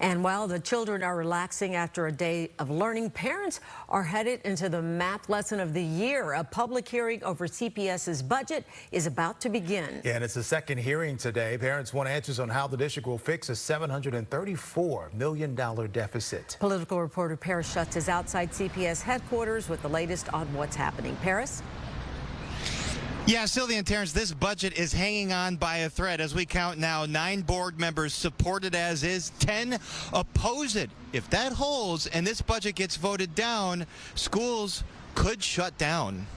And while the children are relaxing after a day of learning, parents are headed into the math lesson of the year. A public hearing over CPS's budget is about to begin. Yeah, and it's the second hearing today. Parents want answers on how the district will fix a $734 million deficit. Political reporter Paris Schutz is outside CPS headquarters with the latest on what's happening. Paris? Yeah, Sylvia and Terrence, this budget is hanging on by a thread. As we count now, 9 board members support it as is, 10 oppose it. If that holds and this budget gets voted down, schools could shut down.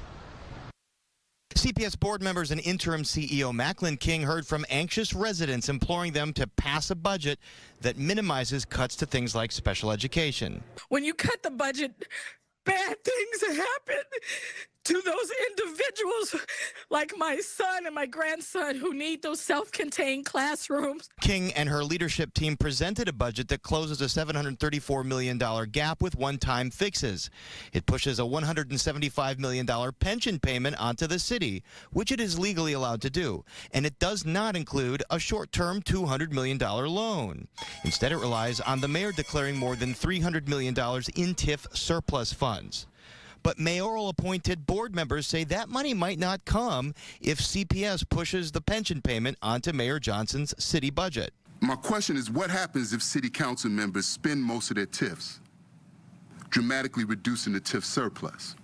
CPS board members and interim CEO Macklin King heard from anxious residents imploring them to pass a budget that minimizes cuts to things like special education. When you cut the budget, bad things happen to those individuals like my son and my grandson who need those self-contained classrooms. King and her leadership team presented a budget that closes a $734 million gap with one-time fixes. It pushes a $175 million pension payment onto the city, which it is legally allowed to do. And it does not include a short-term $200 million loan. Instead, it relies on the mayor declaring more than $300 million in TIF surplus funds. But mayoral-appointed board members say that money might not come if CPS pushes the pension payment onto Mayor Johnson's city budget. My question is, what happens if city council members spend most of their TIFs, dramatically reducing the TIF surplus?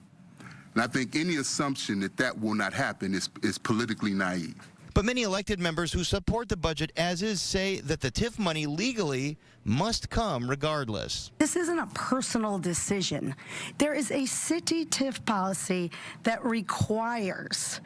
And I think any assumption that that will not happen is politically naive. But many elected members who support the budget as is say that the TIF money legally must come regardless. This isn't a personal decision. There is a city TIF policy that requires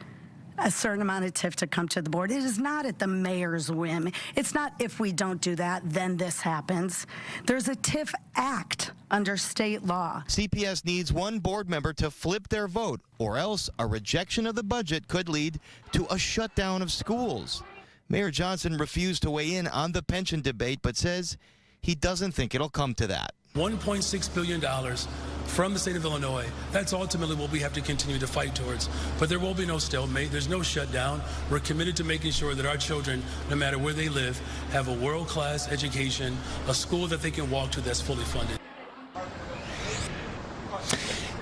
a certain amount of TIF to come to the board. It is not at the mayor's whim. It's not if we don't do that, then this happens. There's a TIF Act under state law. CPS needs one board member to flip their vote, or else a rejection of the budget could lead to a shutdown of schools. Mayor Johnson refused to weigh in on the pension debate, but says he doesn't think it'll come to that. $1.6 billion from the state of Illinois. That's ultimately what we have to continue to fight towards. But there will be no stalemate. There's no shutdown. We're committed to making sure that our children, no matter where they live, have a world-class education, a school that they can walk to that's fully funded.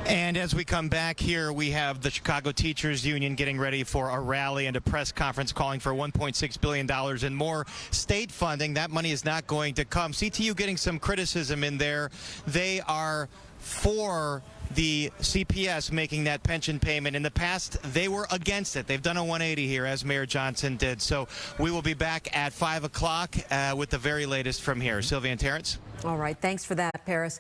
And as we come back here, we have the Chicago Teachers Union getting ready for a rally and a press conference calling for $1.6 billion in more state funding. That money is not going to come. CTU getting some criticism in there. They are for the CPS making that pension payment. In the past, they were against it. They've done a 180 here, as Mayor Johnson did. So we will be back at 5 o'clock with the very latest from here. Sylvia and Terrence? All right. Thanks for that, Paris.